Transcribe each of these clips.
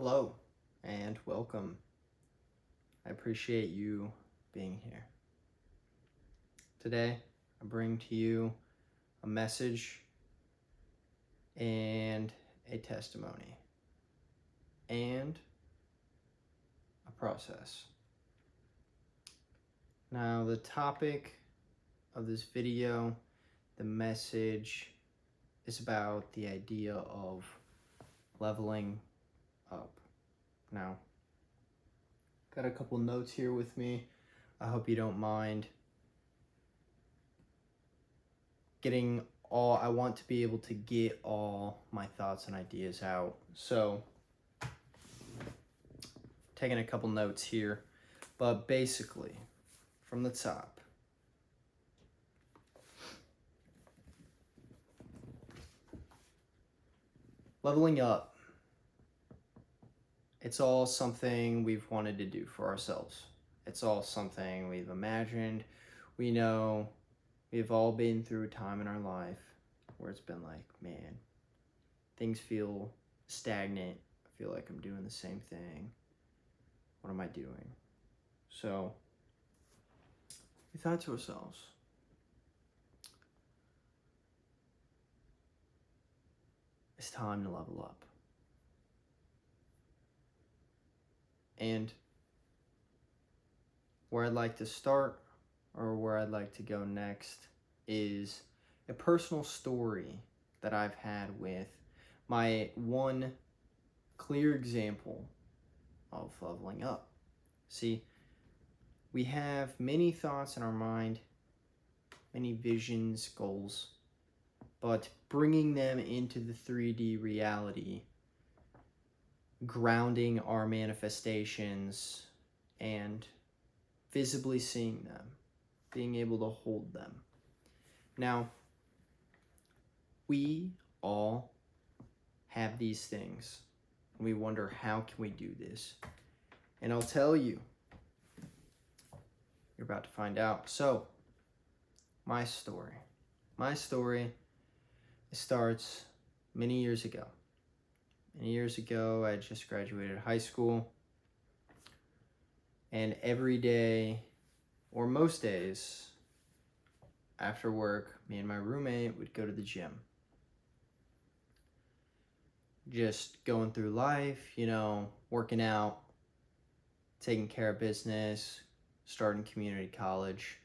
Hello and welcome. I appreciate you being here. Today, I bring to you a message and a testimony and a process. Now, the topic of this video, the message, is about the idea of leveling up. Now, got a couple notes here with me. I hope you don't mind. I want to be able to get all my thoughts and ideas out. So, taking a couple notes here, but basically, from the top, leveling up, it's all something we've wanted to do for ourselves. It's all something we've imagined. We know we've all been through a time in our life where it's been like, man, things feel stagnant. I feel like I'm doing the same thing. What am I doing? So we thought to ourselves, it's time to level up. And where I'd like to start, or where I'd like to go next, is a personal story that I've had with my one clear example of leveling up. See, we have many thoughts in our mind, many visions, goals, but bringing them into the 3D reality, grounding our manifestations and visibly seeing them, being able to hold them. Now, we all have these things. We wonder, how can we do this? And I'll tell you, you're about to find out. So, my story starts many years ago. Many years ago, I just graduated high school. And every day, or most days, after work, me and my roommate would go to the gym. Just going through life, working out, taking care of business, starting community college.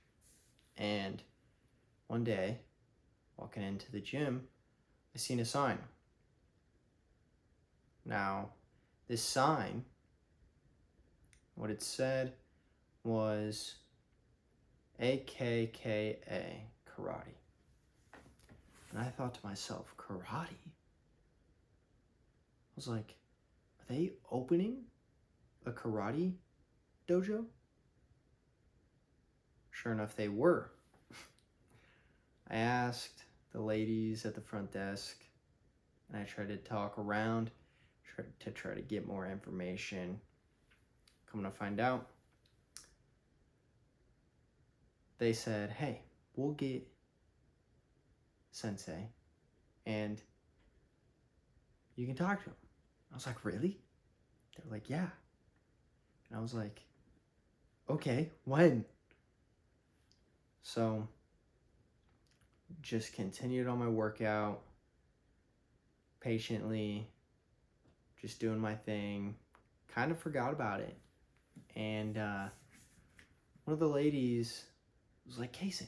And one day, walking into the gym, I seen a sign. Now, this sign, what it said was AKKA, karate. And I thought to myself, karate? I was like, are they opening a karate dojo? Sure enough, they were. I asked the ladies at the front desk, and I tried to talk around to try to get more information. Coming to find out, they said, hey, we'll get Sensei, and you can talk to him. I was like, really? They were like, yeah. And I was like, okay, when? So, just continued on my workout, patiently, just doing my thing, kind of forgot about it. And one of the ladies was like, Kason.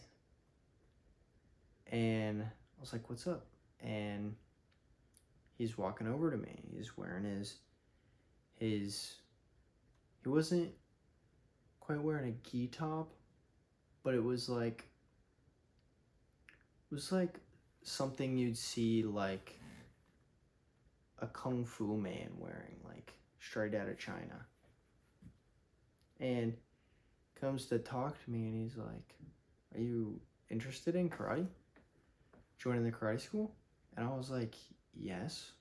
And I was like, what's up? And he's walking over to me. He's wearing he wasn't quite wearing a gi top, but it was like something you'd see like a kung fu man wearing, like straight out of China. And comes to talk to me, and he's like, are you interested in karate? Joining the karate school? And I was like, yes.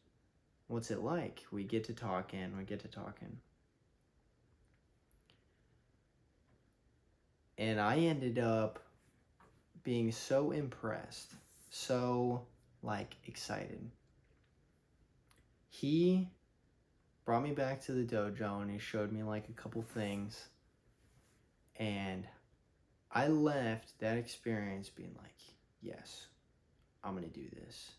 What's it like? We get to talking. And I ended up being so impressed, so excited. He brought me back to the dojo and he showed me like a couple things. And I left that experience being like, yes, I'm going to do this.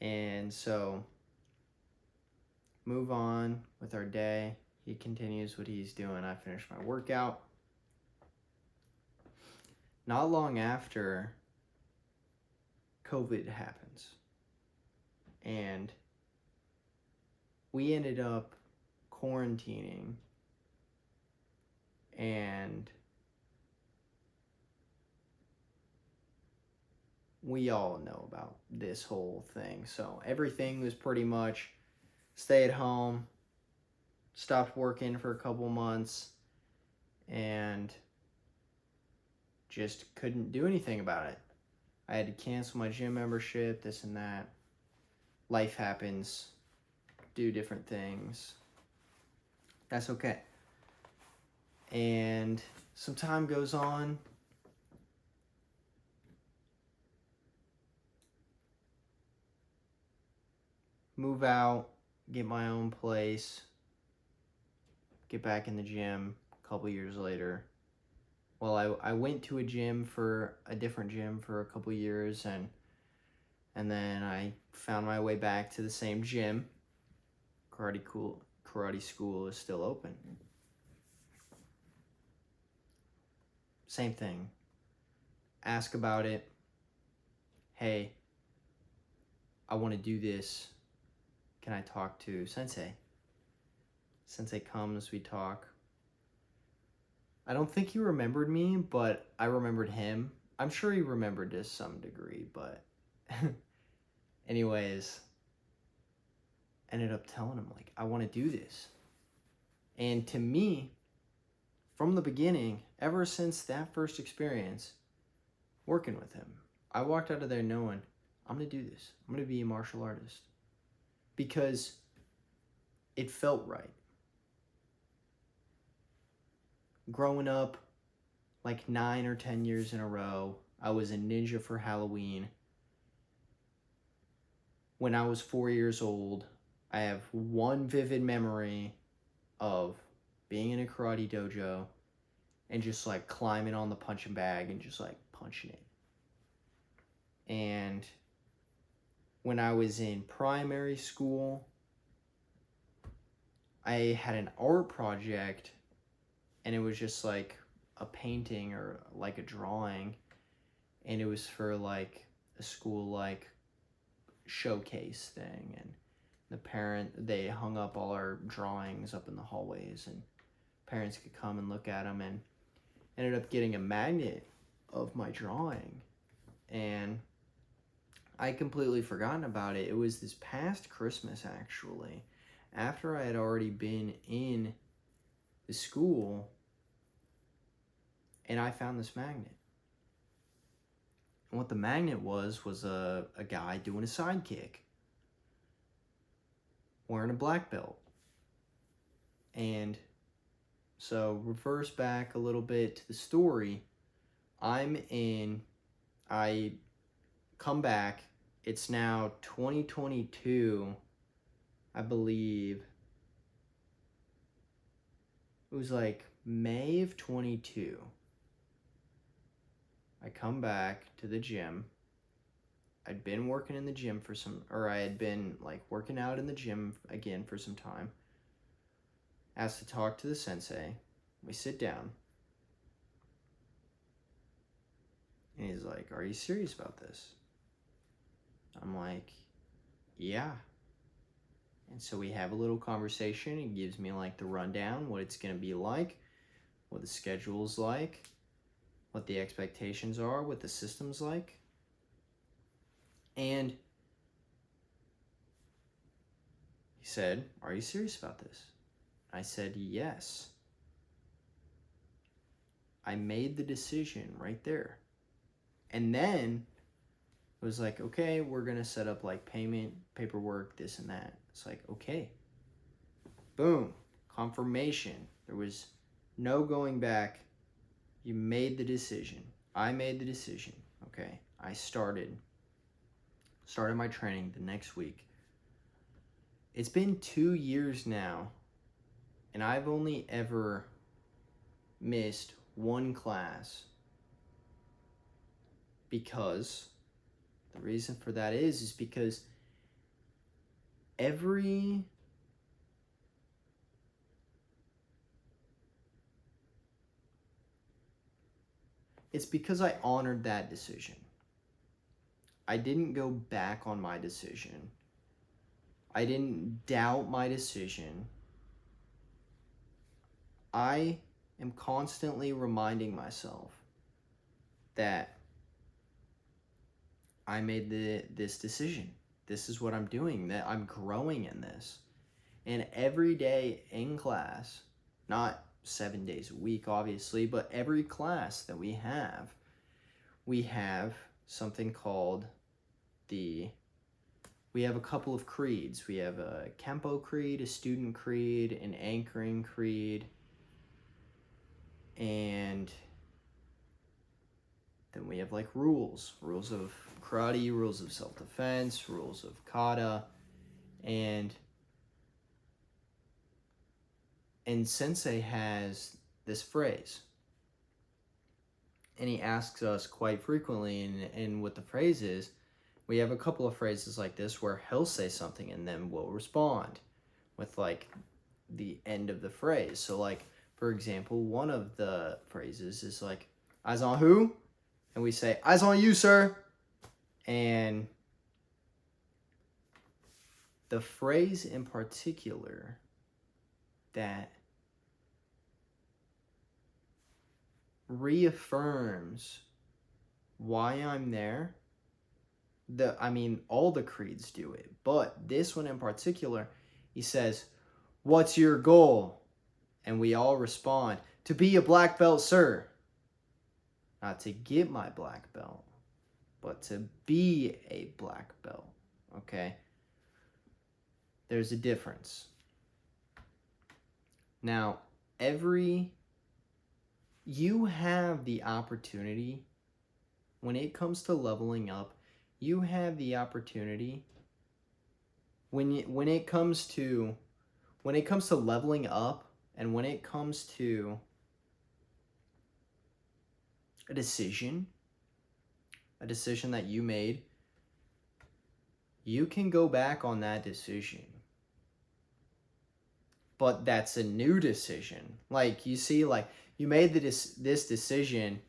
And so, move on with our day. He continues what he's doing. I finish my workout. Not long after, COVID happens. And we ended up quarantining. And we all know about this whole thing. So everything was pretty much stay at home, stopped working for a couple months, and just couldn't do anything about it. I had to cancel my gym membership, this and that. Life happens, do different things. That's okay. And some time goes on. Move out, get my own place, get back in the gym a couple years later. Well, I went to a different gym for a couple years, and then I found my way back to the same gym. Karate school is still open. Same thing. Ask about it. Hey, I want to do this. Can I talk to Sensei? Sensei comes, we talk. I don't think he remembered me, but I remembered him. I'm sure he remembered to some degree, but anyways, ended up telling him, like, I want to do this. And to me, from the beginning, ever since that first experience, working with him, I walked out of there knowing, I'm going to do this. I'm going to be a martial artist. Because it felt right. Growing up, like 9 or 10 years in a row, I was a ninja for Halloween. When I was 4 years old, I have one vivid memory of being in a karate dojo and just like climbing on the punching bag and just like punching it. And when I was in primary school, I had an art project, and it was just like a painting or like a drawing, and it was for like a school like showcase thing, and they hung up all our drawings up in the hallways, and parents could come and look at them, and ended up getting a magnet of my drawing, and I completely forgotten about it. It was this past Christmas, actually, after I had already been in the school, and I found this magnet. And what the magnet was a guy doing a sidekick, wearing a black belt. And so, reverse back a little bit to the story. I come back. It's now 2022, I believe. It was like May of 22. I come back to the gym. I'd been working in the gym I had been like working out in the gym again for some time. Asked to talk to the sensei. We sit down. And he's like, "Are you serious about this?" I'm like, "Yeah." And so we have a little conversation. He gives me like the rundown, what it's going to be like, what the schedule's like, what the expectations are, what the system's like. And he said, "Are you serious about this?" I said, "Yes." I made the decision right there. And then it was like, okay, we're going to set up like payment, paperwork, this and that. It's like, okay. Boom. Confirmation. There was no going back. You made the decision. I made the decision. Okay. I started my training the next week. It's been 2 years now, and I've only ever missed one class because the reason for that is because every it's because I honored that decision. I didn't go back on my decision. I didn't doubt my decision. I am constantly reminding myself that I made this decision. This is what I'm doing, that I'm growing in this. And every day in class, not 7 days a week, obviously, but every class that we have something called we have a couple of creeds. We have a Kempo creed, a student creed, an anchoring creed, and then we have like rules of karate, rules of self-defense, rules of kata, and Sensei has this phrase, and he asks us quite frequently, and what the phrase is, we have a couple of phrases like this where he'll say something and then we'll respond with like the end of the phrase. So like, for example, one of the phrases is like, eyes on who? And we say, eyes on you, sir. And the phrase in particular that reaffirms why I'm there, all the creeds do it, but this one in particular, he says, what's your goal? And we all respond, to be a black belt, sir. Not to get my black belt, but to be a black belt, okay? There's a difference. Now, you have the opportunity, when it comes to leveling up, you have the opportunity, when it comes to leveling up, and when it comes to a decision that you made, you can go back on that decision. But that's a new decision. Like, you see, like, you made this decision,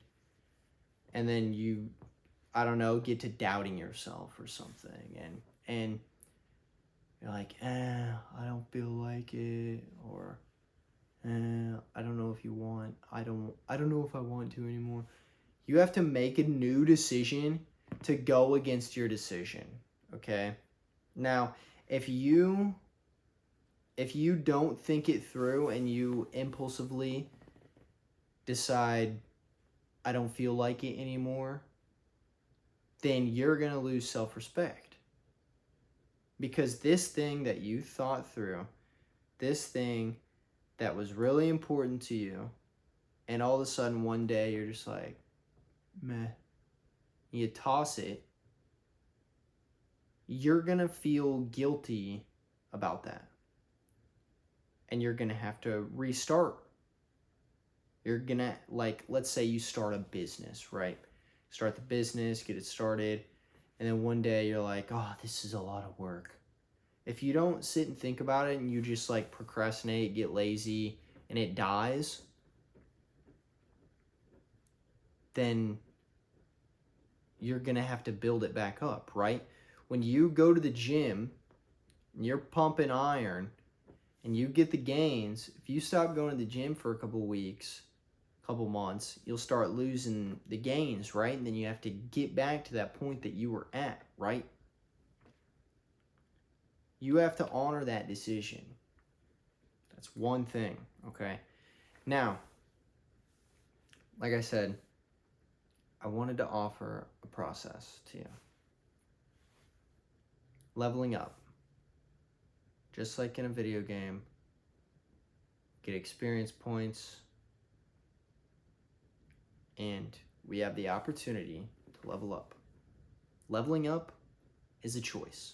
and then you, I don't know, get to doubting yourself or something, and you're like, I don't feel like it, or I don't know if you want, I don't know if I want to anymore. You have to make a new decision to go against your decision, okay? Now, if you don't think it through and you impulsively decide, I don't feel like it anymore, then you're going to lose self-respect. Because this thing that you thought through, this thing that was really important to you, and all of a sudden one day you're just like, meh, you toss it, you're going to feel guilty about that. And you're going to have to restart. You're going to, like, let's say you start a business, right? Start the business, get it started, and then one day you're like, oh, this is a lot of work. If you don't sit and think about it and you just like procrastinate, get lazy, and it dies, then you're going to have to build it back up, right? When you go to the gym and you're pumping iron and you get the gains, if you stop going to the gym for a couple weeks, couple months, you'll start losing the gains, right? And then you have to get back to that point that you were at, right? You have to honor that decision. That's one thing, okay? Now, like I said, I wanted to offer a process to you. Leveling up. Just like in a video game, get experience points, and we have the opportunity to level up. Leveling up is a choice.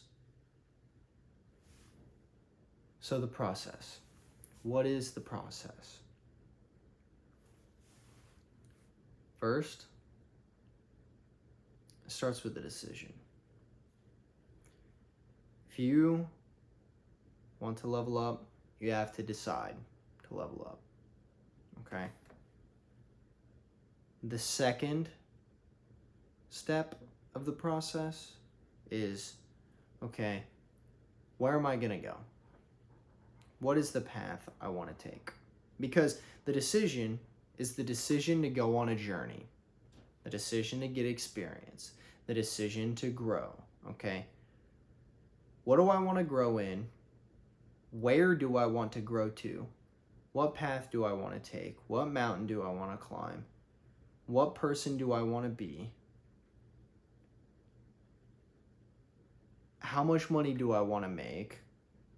So the process. What is the process? First, it starts with a decision. If you want to level up, you have to decide to level up. Okay? The second step of the process is, okay, where am I going to go? What is the path I want to take? Because the decision is the decision to go on a journey, the decision to get experience, the decision to grow, okay? What do I want to grow in? Where do I want to grow to? What path do I want to take? What mountain do I want to climb? What person do I want to be? How much money do I want to make?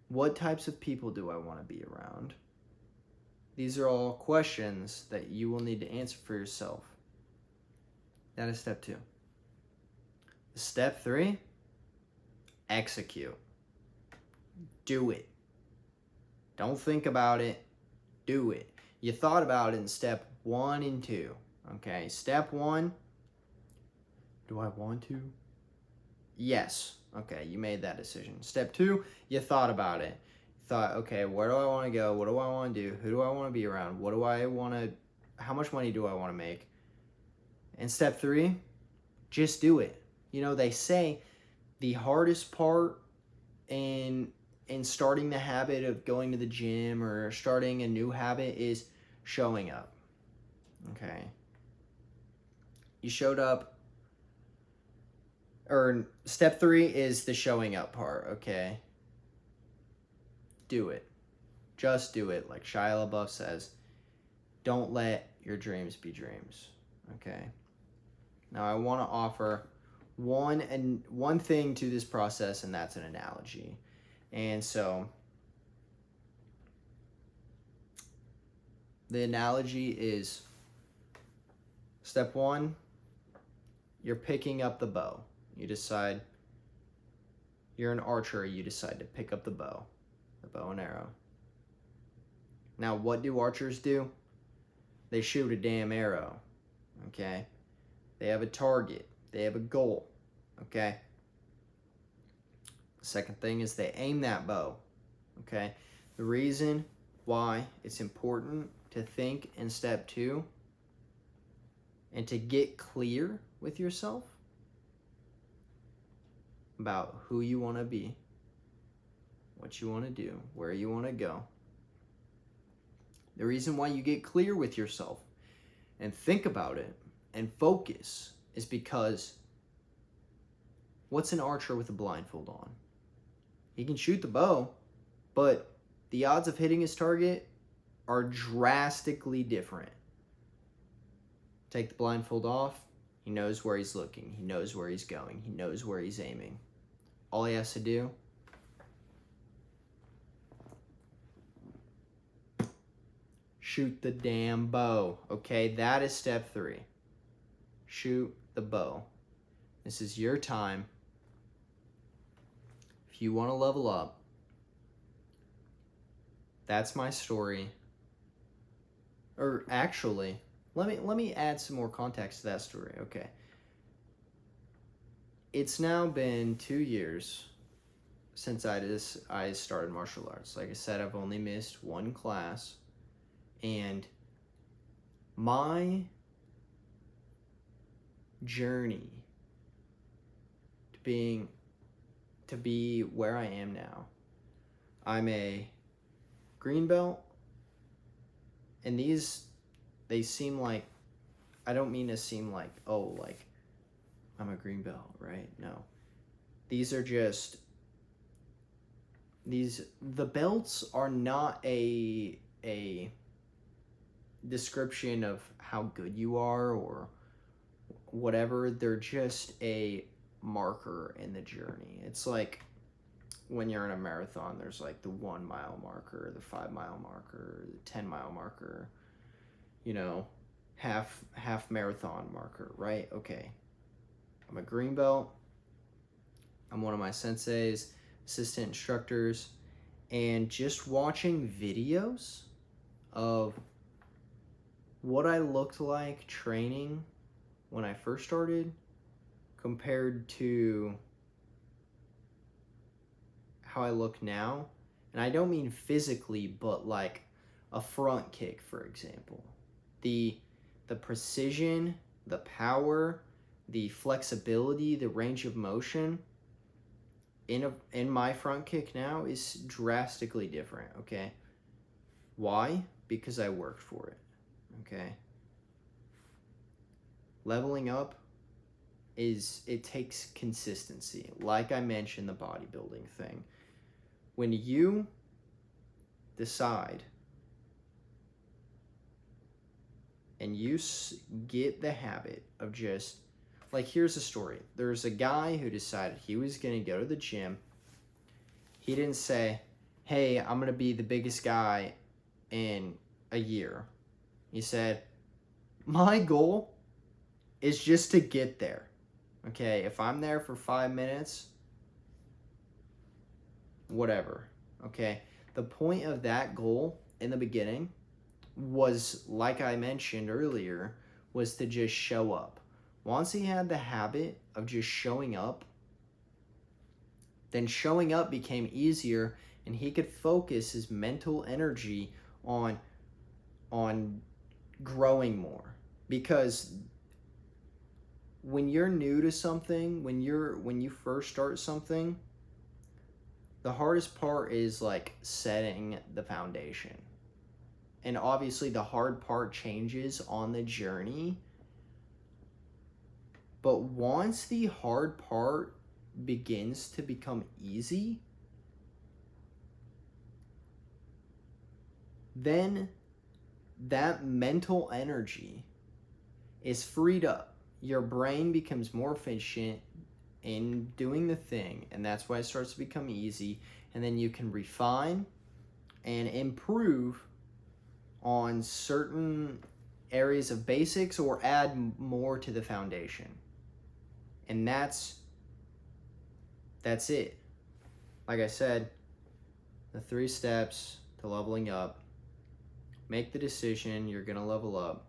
What types of people do I want to be around? These are all questions that you will need to answer for yourself. That is step 2. Step 3, execute. Do it. Don't think about it. Do it. You thought about it in step 1 and 2. Okay, step 1, do I want to? Yes. Okay, you made that decision. Step 2, you thought about it. You thought, okay, where do I want to go? What do I want to do? Who do I want to be around? What do I want to, how much money do I want to make? And step 3, just do it. You know, they say the hardest part in starting the habit of going to the gym or starting a new habit is showing up. Okay. You showed up, or step 3 is the showing up part, okay? Do it. Just do it. Like Shia LaBeouf says, don't let your dreams be dreams, okay? Now I want to offer one thing to this process, and that's an analogy. And so the analogy is step 1, you're picking up the bow. You decide, you're an archer, you decide to pick up the bow and arrow. Now, what do archers do? They shoot a damn arrow, okay? They have a target. They have a goal, okay? The second thing is they aim that bow, okay? The reason why it's important to think in step 2 and to get clear with yourself about who you want to be, what you want to do, where you want to go. The reason why you get clear with yourself and think about it and focus is because what's an archer with a blindfold on? He can shoot the bow, but the odds of hitting his target are drastically different. Take the blindfold off, he knows where he's looking, he knows where he's going, he knows where he's aiming. All he has to do, shoot the damn bow, okay? That is step 3. Shoot the bow. This is your time. If you want to level up, that's my story. Or actually, let me add some more context to that story, okay? It's now been 2 years since I started martial arts. Like I said, I've only missed 1 class, and my journey to be where I am now. I'm a green belt, and they seem like, I don't mean to seem like, oh, like I'm a green belt, right? No. These are just, the belts are not a description of how good you are or whatever. They're just a marker in the journey. It's like when you're in a marathon, there's like the 1 mile marker, the 5 mile marker, the 10 mile marker, you know, half marathon marker, right? Okay. I'm a green belt. I'm one of my sensei's assistant instructors, And just watching videos of what I looked like training when I first started compared to how I look now. And I don't mean physically, but like a front kick, for example. The precision, the power, the flexibility, the range of motion in my front kick now is drastically different, okay? Why? Because I worked for it, okay? Leveling up it takes consistency. Like I mentioned, the bodybuilding thing. When you decide and you get the habit of just, like, here's a story. There's a guy who decided he was going to go to the gym. He didn't say, hey, I'm going to be the biggest guy in a year. He said, my goal is just to get there. Okay, if I'm there for 5 minutes, whatever. Okay, the point of that goal in the beginning was, like I mentioned earlier, was to just show up. Once he had the habit of just showing up, then showing up became easier, and he could focus his mental energy on growing more. Because when you're new to something, when you first start something, the hardest part is like setting the foundation. And obviously the hard part changes on the journey. But once the hard part begins to become easy, then that mental energy is freed up. Your brain becomes more efficient in doing the thing, and that's why it starts to become easy. And then you can refine and improve on certain areas of basics or add more to the foundation. And that's it. Like I said, the 3 steps to leveling up. Make the decision you're going to level up.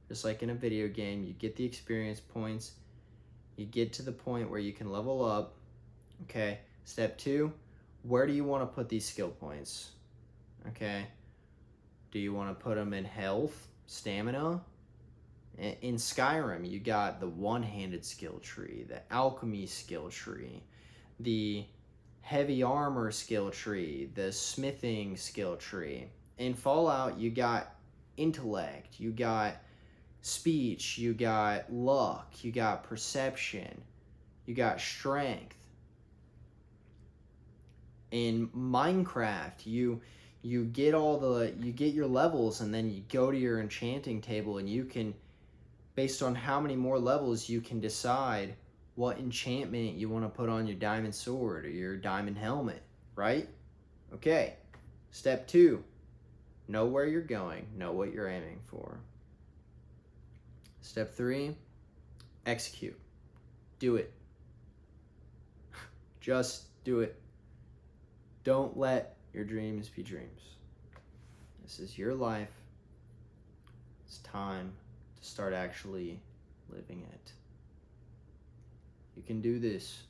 Just like in a video game, you get the experience points. You get to the point where you can level up. Okay. Step 2, where do you want to put these skill points? Okay. Do you want to put them in health, stamina? In Skyrim, you got the one-handed skill tree, the alchemy skill tree, the heavy armor skill tree, the smithing skill tree. In Fallout, you got intellect, you got speech, you got luck, you got perception, you got strength. In Minecraft, you get your levels, and then you go to your enchanting table, and you can, based on how many more levels, you can decide what enchantment you want to put on your diamond sword or your diamond helmet, right? Okay. Step 2, know where you're going, know what you're aiming for. Step 3, execute. Do it. Just do it. Don't let your dreams be dreams. This is your life. It's time to start actually living it. You can do this.